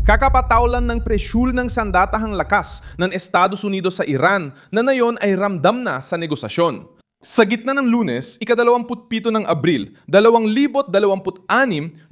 Kakapataw ng presyul ng sandatahang lakas ng Estados Unidos sa Iran na ngayon ay ramdam na sa negosasyon. Sa gitna ng Lunes, ika-27 ng Abril, 2026,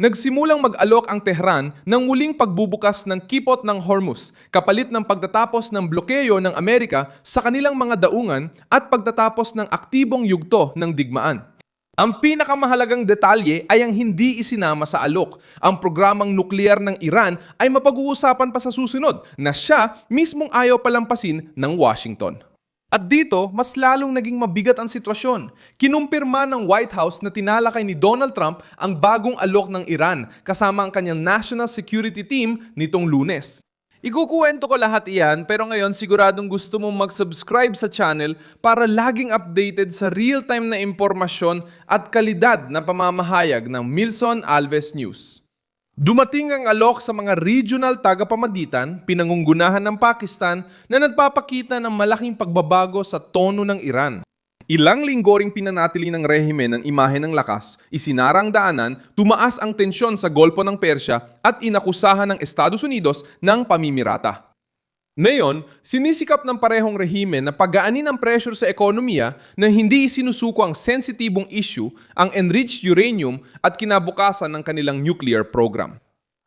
nagsimulang mag-alok ang Tehran ng muling pagbubukas ng kipot ng Hormuz, kapalit ng pagtatapos ng blokeyo ng Amerika sa kanilang mga daungan at pagtatapos ng aktibong yugto ng digmaan. Ang pinakamahalagang detalye ay ang hindi isinama sa alok. Ang programang nuklear ng Iran ay mapag-uusapan pa sa susunod na siya mismong ayaw palampasin ng Washington. At dito, mas lalong naging mabigat ang sitwasyon. Kinumpirma ng White House na tinalakay ni Donald Trump ang bagong alok ng Iran kasama ang kanyang National Security Team nitong Lunes. Ikukuwento ko lahat iyan pero ngayon siguradong gusto mong mag-subscribe sa channel para laging updated sa real-time na impormasyon at kalidad na pamamahayag ng Milson Alves News. Dumating ang alok sa mga regional tagapamagitan, pinangunggunahan ng Pakistan na nagpapakita ng malaking pagbabago sa tono ng Iran. Ilang linggo ring pinanatili ng rehime ng imahe ng lakas, isinara ang daanan, tumaas ang tensyon sa Golpo ng Persya at inakusahan ng Estados Unidos ng pamimirata. Ngayon, sinisikap ng parehong rehime na pagaanin ang pressure sa ekonomiya na hindi isinusuko ang sensitibong issue, ang enriched uranium at kinabukasan ng kanilang nuclear program.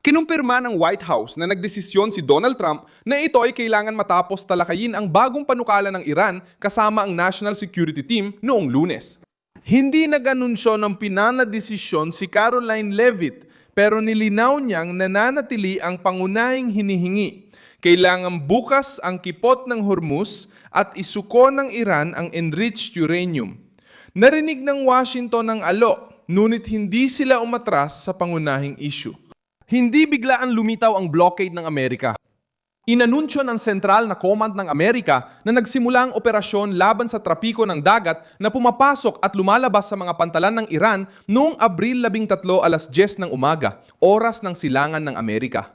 Kinumpirma ng White House na nagdesisyon si Donald Trump na ito ay kailangan matapos talakayin ang bagong panukala ng Iran kasama ang National Security Team noong Lunes. Hindi nag-anunsyo ng pinanadesisyon si Caroline Leavitt pero nilinaw niyang nananatili ang pangunahing hinihingi. Kailangan bukas ang kipot ng Hormuz at isuko ng Iran ang enriched uranium. Narinig ng Washington ang alok, ngunit hindi sila umatras sa pangunahing issue. Hindi biglaan lumitaw ang blockade ng Amerika. Inanunsyo ng Central na Command ng Amerika na nagsimula ang operasyon laban sa trapiko ng dagat na pumapasok at lumalabas sa mga pantalan ng Iran noong Abril 13 alas 10 ng umaga, oras ng silangan ng Amerika.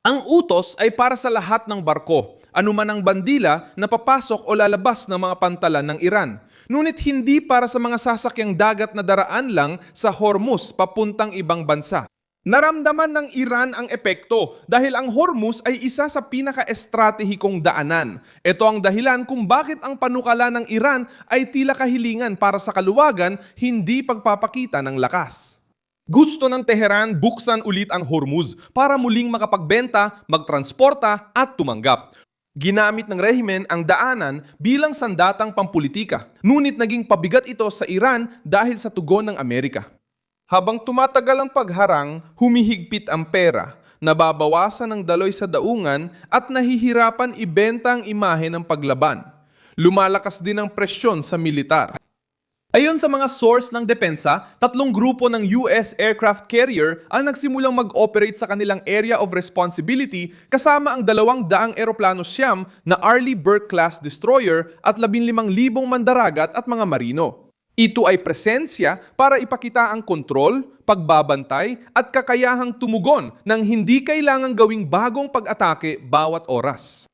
Ang utos ay para sa lahat ng barko, anuman ang bandila na papasok o lalabas ng mga pantalan ng Iran. Ngunit hindi para sa mga sasakyang dagat na daraan lang sa Hormuz papuntang ibang bansa. Naramdaman ng Iran ang epekto dahil ang Hormuz ay isa sa pinaka-estratehikong daanan. Ito ang dahilan kung bakit ang panukala ng Iran ay tila kahilingan para sa kaluwagan, hindi pagpapakita ng lakas. Gusto ng Tehran buksan ulit ang Hormuz para muling makapagbenta, magtransporta at tumanggap. Ginamit ng rehimen ang daanan bilang sandatang pampulitika, ngunit naging pabigat ito sa Iran dahil sa tugon ng Amerika. Habang tumatagal ang pagharang, humihigpit ang pera, nababawasan ang daloy sa daungan at nahihirapan ibenta ang imahe ng paglaban. Lumalakas din ang presyon sa militar. Ayon sa mga source ng depensa, 3 grupo ng US aircraft carrier ang nagsimulang mag-operate sa kanilang area of responsibility kasama ang 200 eroplano Siyam na Arleigh Burke-class destroyer at 15,000 mandaragat at mga marino. Ito ay presensya para ipakita ang kontrol, pagbabantay at kakayahang tumugon nang hindi kailangang gawing bagong pag-atake bawat oras.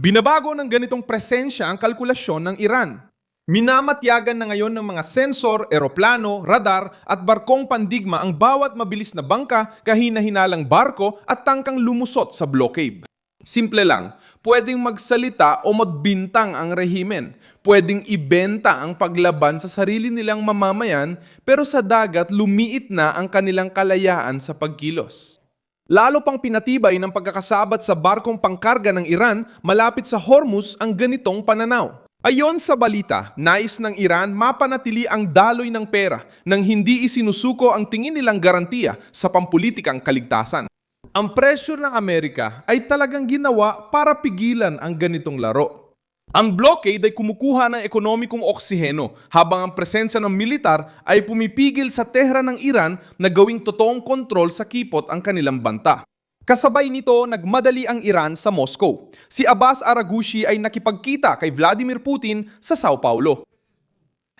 Binabago ng ganitong presensya ang kalkulasyon ng Iran. Minamatyagan na ngayon ng mga sensor, eroplano, radar at barkong pandigma ang bawat mabilis na bangka, kahina-hinalang barko at tangkang lumusot sa blockade. Simple lang, pwedeng magsalita o magbintang ang rehimen. Pwedeng ibenta ang paglaban sa sarili nilang mamamayan, pero sa dagat lumiit na ang kanilang kalayaan sa pagkilos. Lalo pang pinatibay ng pagkakasabat sa barkong pangkarga ng Iran malapit sa Hormuz ang ganitong pananaw. Ayon sa balita, nais ng Iran mapanatili ang daloy ng pera nang hindi isinusuko ang tingin nilang garantiya sa pampulitikang kaligtasan. Ang pressure ng Amerika ay talagang ginawa para pigilan ang ganitong laro. Ang blockade ay kumukuha ng ekonomikong oksiheno habang ang presensya ng militar ay pumipigil sa Tehran ng Iran na gawing totoong kontrol sa kipot ang kanilang banta. Kasabay nito, nagmadali ang Iran sa Moscow. Si Abbas Araghchi ay nakipagkita kay Vladimir Putin sa Sao Paulo.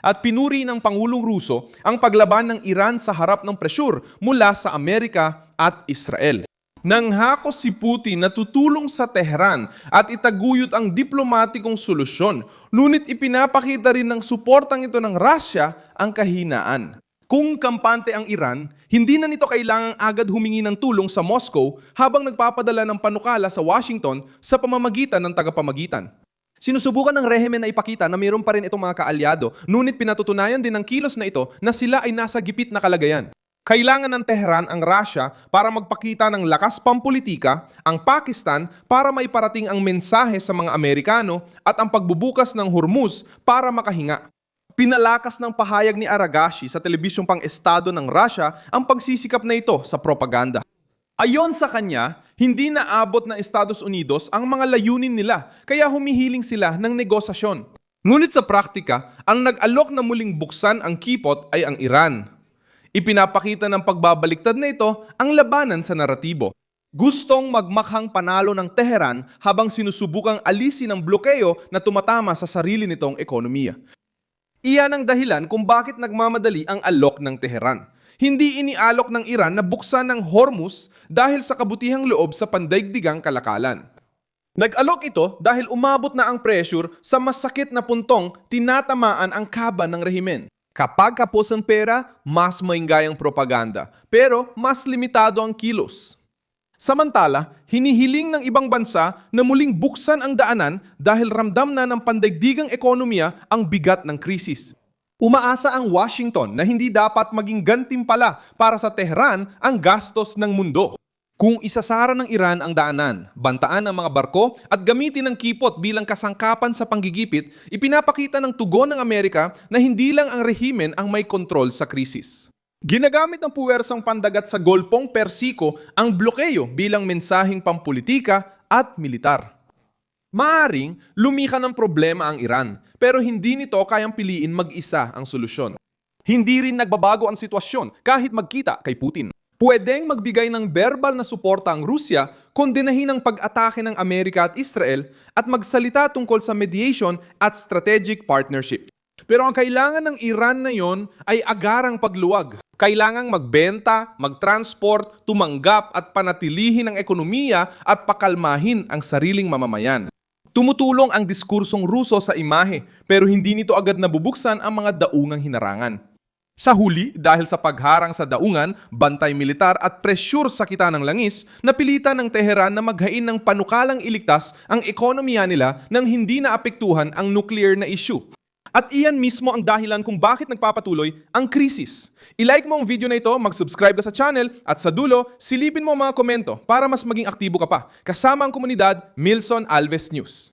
At pinuri ng Pangulong Ruso ang paglaban ng Iran sa harap ng pressure mula sa Amerika at Israel. Nanghako si Putin na tutulong sa Tehran at itaguyod ang diplomatikong solusyon, ngunit ipinapakita rin ng suportang ito ng Russia ang kahinaan. Kung kampante ang Iran, hindi na nito kailangang agad humingi ng tulong sa Moscow habang nagpapadala ng panukala sa Washington sa pamamagitan ng tagapamagitan. Sinusubukan ng rehimen na ipakita na mayroon pa rin itong mga kaalyado, ngunit pinatutunayan din ng kilos na ito na sila ay nasa gipit na kalagayan. Kailangan ng Tehran ang Russia para magpakita ng lakas pampolitika, ang Pakistan para maiparating ang mensahe sa mga Amerikano at ang pagbubukas ng Hormuz para makahinga. Pinalakas ng pahayag ni Aragashi sa telebisyong pang-estado ng Russia ang pagsisikap na ito sa propaganda. Ayon sa kanya, hindi naabot ng Estados Unidos ang mga layunin nila kaya humihiling sila ng negosasyon. Ngunit sa praktika, ang nag-alok na muling buksan ang kipot ay ang Iran. Ipinapakita ng pagbabaliktad na ito ang labanan sa naratibo. Gustong magmakhang panalo ng Tehran habang sinusubukang alisin ang blokeyo na tumatama sa sarili nitong ekonomiya. Iyan ang dahilan kung bakit nagmamadali ang alok ng Tehran. Hindi inialok ng Iran na buksan ng Hormuz dahil sa kabutihang loob sa pandaigdigang kalakalan. Nag-alok ito dahil umabot na ang pressure sa masakit na puntong tinatamaan ang kaban ng rehimen. Kapag kapos ang pera, mas maingayang propaganda, pero mas limitado ang kilos. Samantala, hinihiling ng ibang bansa na muling buksan ang daanan dahil ramdam na ng pandaigdigang ekonomiya ang bigat ng krisis. Umaasa ang Washington na hindi dapat maging gantimpala para sa Tehran ang gastos ng mundo. Kung isasara ng Iran ang daanan, bantaan ang mga barko at gamitin ang kipot bilang kasangkapan sa panggigipit, ipinapakita ng tugon ng Amerika na hindi lang ang rehimen ang may kontrol sa krisis. Ginagamit ng puwersang pandagat sa Golpong Persiko ang blokeyo bilang mensaheng pampolitika at militar. Maaring lumika ng problema ang Iran, pero hindi nito kayang piliin mag-isa ang solusyon. Hindi rin nagbabago ang sitwasyon kahit magkita kay Putin. Pwedeng magbigay ng verbal na suporta ang Rusya, kondenahin ang pag-atake ng Amerika at Israel at magsalita tungkol sa mediation at strategic partnership. Pero ang kailangan ng Iran na yon ay agarang pagluwag. Kailangang magbenta, magtransport, tumanggap at panatilihin ang ekonomiya at pakalmahin ang sariling mamamayan. Tumutulong ang diskursong Ruso sa imahe pero hindi nito agad nabubuksan ang mga daungang hinarangan. Sa huli, dahil sa pagharang sa daungan, bantay militar at presyur sa kita ng langis, napilitan ng Tehran na maghain ng panukalang iligtas ang ekonomiya nila nang hindi naapektuhan ang nuclear na issue. At iyan mismo ang dahilan kung bakit nagpapatuloy ang krisis. I-like mo ang video na ito, mag-subscribe ka sa channel, at sa dulo, silipin mo ang mga komento para mas maging aktibo ka pa. Kasama ang komunidad, Milson Alves News.